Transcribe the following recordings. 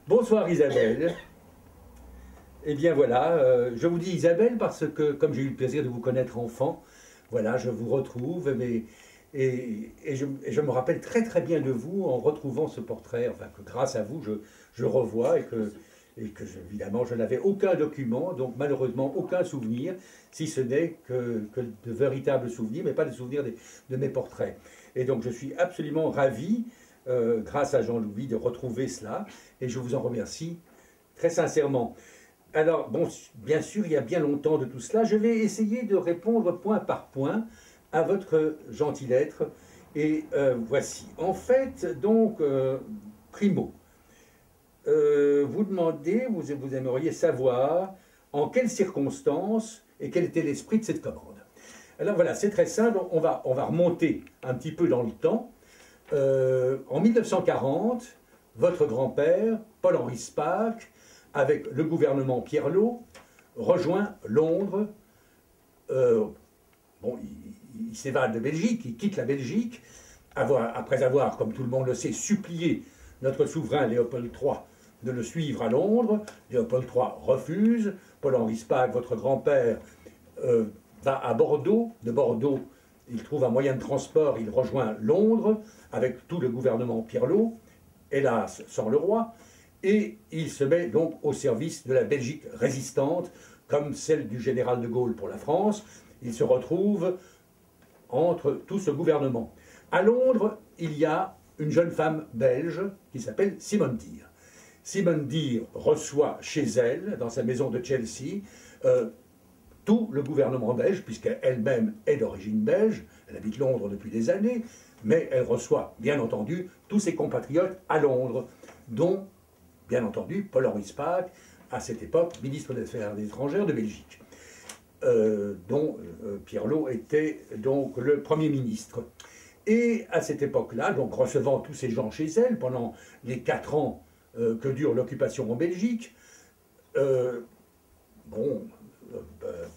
Bonsoir Isabelle. Eh bien voilà, je vous dis Isabelle parce que comme j'ai eu le plaisir de vous connaître enfant, voilà, je vous retrouve et je me rappelle très très bien de vous en retrouvant ce portrait, enfin que grâce à vous je revois évidemment je n'avais aucun document, donc malheureusement aucun souvenir, si ce n'est que de véritables souvenirs, mais pas des souvenirs de mes portraits. Et donc je suis absolument ravi, grâce à Jean-Louis, de retrouver cela, et je vous en remercie très sincèrement. Alors, bon, bien sûr, il y a bien longtemps de tout cela, je vais essayer de répondre point par point à votre gentil lettre, et voici. En fait, donc, primo, vous demandez, vous aimeriez savoir en quelles circonstances et quel était l'esprit de cette commande. Alors voilà, c'est très simple, on va remonter un petit peu dans le temps. En 1940, votre grand-père, Paul-Henri Spaak, avec le gouvernement Pierlot, rejoint Londres. Bon, il s'évade de Belgique, il quitte la Belgique, après avoir, comme tout le monde le sait, supplié notre souverain Léopold III de le suivre à Londres. Léopold III refuse. Paul-Henri Spaak, votre grand-père, va à Bordeaux. De Bordeaux, il trouve un moyen de transport, il rejoint Londres avec tout le gouvernement Pierlot, hélas sans le roi, et il se met donc au service de la Belgique résistante, comme celle du général de Gaulle pour la France. Il se retrouve entre tout ce gouvernement. À Londres, il y a une jeune femme belge qui s'appelle Simone Dear. Simone Dear reçoit chez elle, dans sa maison de Chelsea, tout le gouvernement belge, puisqu'elle-même est d'origine belge, elle habite Londres depuis des années, mais elle reçoit, bien entendu, tous ses compatriotes à Londres, dont, bien entendu, Paul-Henri Spaak, à cette époque, ministre des Affaires étrangères de Belgique, dont Pierlot était donc le Premier ministre. Et à cette époque-là, donc recevant tous ces gens chez elle, pendant les 4 ans que dure l'occupation en Belgique,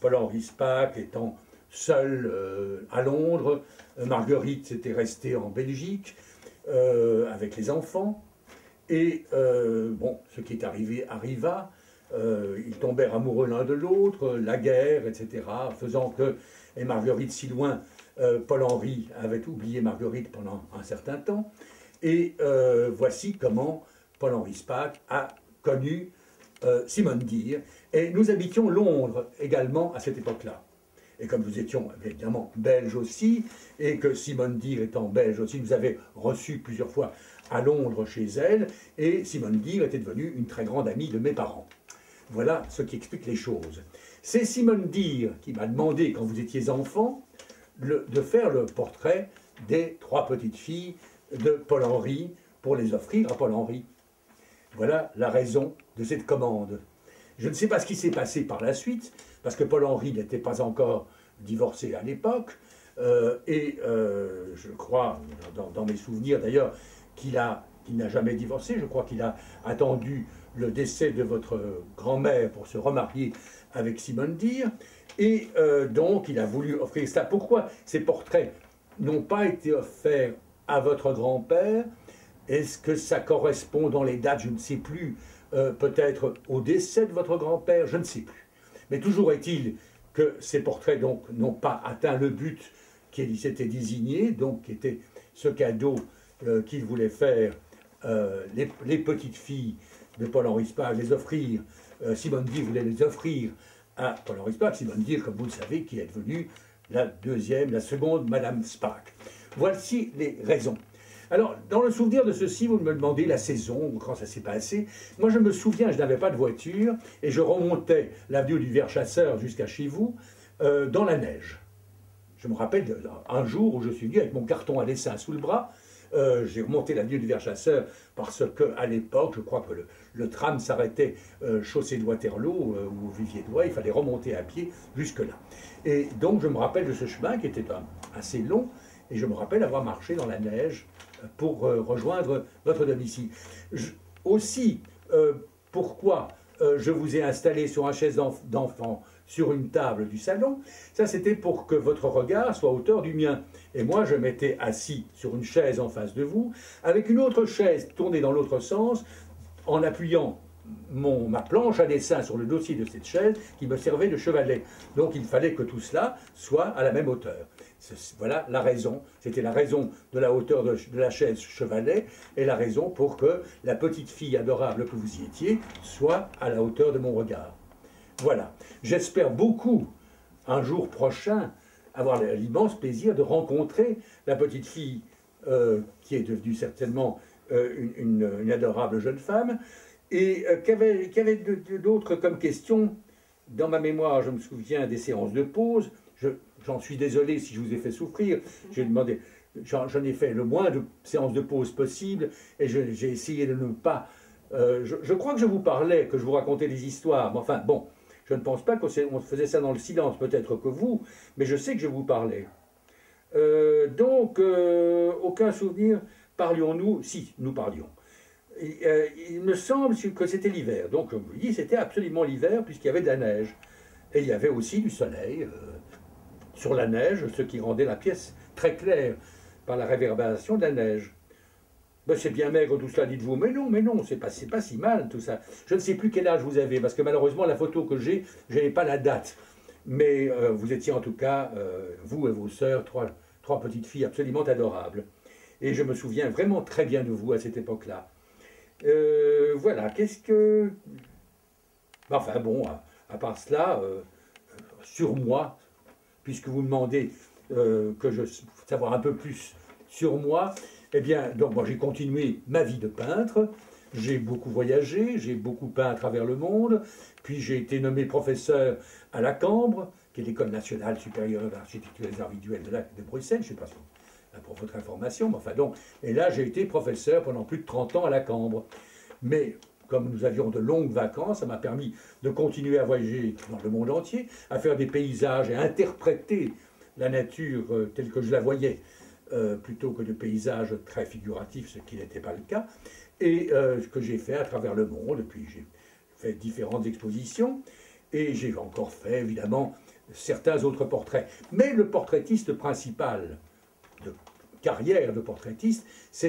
Paul-Henri Spaak étant seul à Londres, Marguerite était restée en Belgique avec les enfants, et bon, ce qui est arrivé arriva, ils tombèrent amoureux l'un de l'autre, la guerre, etc., faisant que, et Marguerite si loin, Paul-Henri avait oublié Marguerite pendant un certain temps, et voici comment Paul-Henri Spaak a connu Simone Dear, et nous habitions Londres également à cette époque-là. Et comme nous étions évidemment belges aussi, et que Simone Dear étant belge aussi, nous avait reçus plusieurs fois à Londres chez elle, et Simone Dear était devenue une très grande amie de mes parents. Voilà ce qui explique les choses. C'est Simone Dear qui m'a demandé, quand vous étiez enfant, de faire le portrait des 3 petites filles de Paul-Henri pour les offrir à Paul-Henri. Voilà la raison de cette commande. Je ne sais pas ce qui s'est passé par la suite, parce que Paul-Henri n'était pas encore divorcé à l'époque, je crois, dans mes souvenirs d'ailleurs, qu'il n'a jamais divorcé. Je crois qu'il a attendu le décès de votre grand-mère pour se remarier avec Simone Dear, et donc il a voulu offrir ça. Pourquoi ces portraits n'ont pas été offerts à votre grand-père? Est-ce que ça correspond dans les dates? Je ne sais plus. Peut-être au décès de votre grand-père, je ne sais plus. Mais toujours est-il que ces portraits n'ont pas atteint le but qui s'était désigné, donc qui était ce cadeau qu'il voulait faire les petites filles de Paul-Henri Spaak, les offrir. Simone Dear voulait les offrir à Paul-Henri Spaak. Simone Dear, comme vous le savez, qui est devenue la seconde Madame Spaak. Voici les raisons. Alors, dans le souvenir de ceci, vous me demandez la saison, quand ça s'est passé. Moi, je me souviens, je n'avais pas de voiture, et je remontais l'avenue du Ver-Chasseur jusqu'à chez vous, dans la neige. Je me rappelle un jour où je suis venu avec mon carton à dessin sous le bras. J'ai remonté l'avenue du Ver-Chasseur parce qu'à l'époque, je crois que le tram s'arrêtait chaussée de Waterloo ou Vivier-d'Oie, il fallait remonter à pied jusque-là. Et donc, je me rappelle de ce chemin qui était assez long, et je me rappelle avoir marché dans la neige pour rejoindre votre domicile. Aussi, pourquoi je vous ai installé sur un chaise d'enfant sur une table du salon, ça c'était pour que votre regard soit à hauteur du mien. Et moi je m'étais assis sur une chaise en face de vous, avec une autre chaise tournée dans l'autre sens, en appuyant ma planche à dessin sur le dossier de cette chaise qui me servait de chevalet. Donc il fallait que tout cela soit à la même hauteur. Voilà la raison. C'était la raison de la hauteur de la chaise chevalet et la raison pour que la petite fille adorable que vous y étiez soit à la hauteur de mon regard. Voilà. J'espère beaucoup, un jour prochain, avoir l'immense plaisir de rencontrer la petite fille qui est devenue certainement une adorable jeune femme, et qu'avait d'autres comme questions. Dans ma mémoire, je me souviens des séances de pause. J'en suis désolé si je vous ai fait souffrir. J'ai demandé, j'en ai fait le moins de séances de pause possible, et j'ai essayé de ne pas... je crois que je vous parlais, que je vous racontais des histoires, mais enfin, bon, je ne pense pas qu'on faisait ça dans le silence, peut-être que vous, mais je sais que je vous parlais. Donc, aucun souvenir. Parlions-nous? Si, nous parlions. Il me semble que c'était l'hiver. Donc, comme je vous dis, c'était absolument l'hiver, puisqu'il y avait de la neige. Et il y avait aussi du soleil sur la neige, ce qui rendait la pièce très claire par la réverbération de la neige. Ben, c'est bien maigre tout cela, dites-vous. Mais non, c'est pas si mal tout ça. Je ne sais plus quel âge vous avez, parce que malheureusement, la photo que j'ai, je n'ai pas la date. Mais vous étiez en tout cas, vous et vos sœurs, trois petites filles absolument adorables. Et je me souviens vraiment très bien de vous à cette époque-là. Voilà, qu'est-ce que... Enfin bon, à part cela, sur moi, puisque vous demandez que je savoir un peu plus sur moi, eh bien, donc moi j'ai continué ma vie de peintre, j'ai beaucoup voyagé, j'ai beaucoup peint à travers le monde, puis j'ai été nommé professeur à la Cambre, qui est l'École nationale supérieure d'architecture et des arts visuels de Bruxelles, je ne sais pas si pour votre information, mais enfin donc, et là j'ai été professeur pendant plus de 30 ans à la Cambre. Mais comme nous avions de longues vacances, ça m'a permis de continuer à voyager dans le monde entier, à faire des paysages et à interpréter la nature telle que je la voyais, plutôt que de paysages très figuratifs, ce qui n'était pas le cas, et ce que j'ai fait à travers le monde. Puis j'ai fait différentes expositions, et j'ai encore fait évidemment certains autres portraits. Mais le portraitiste principal de carrière de portraitiste, ce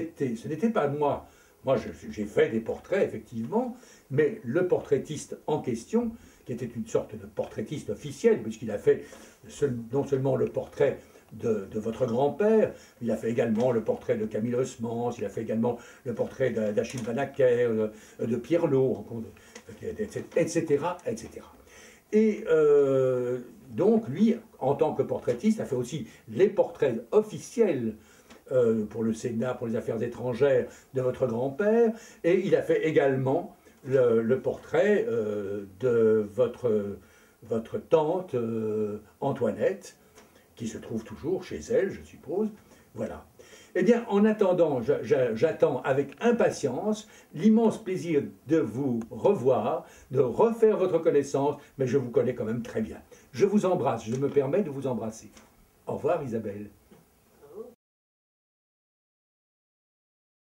n'était pas moi. Moi, j'ai fait des portraits, effectivement, mais le portraitiste en question, qui était une sorte de portraitiste officiel, puisqu'il a fait non seulement le portrait de votre grand-père, il a fait également le portrait de Camille Haussmann, il a fait également le portrait d'Achille Van Acker, de Pierre Lot, etc., etc. Et donc, lui, en tant que portraitiste, a fait aussi les portraits officiels pour le Sénat, pour les affaires étrangères de votre grand-père, et il a fait également le portrait de votre tante Antoinette, qui se trouve toujours chez elle, je suppose. Voilà. Eh bien, en attendant, j'attends avec impatience l'immense plaisir de vous revoir, de refaire votre connaissance, mais je vous connais quand même très bien. Je vous embrasse, je me permets de vous embrasser. Au revoir Isabelle.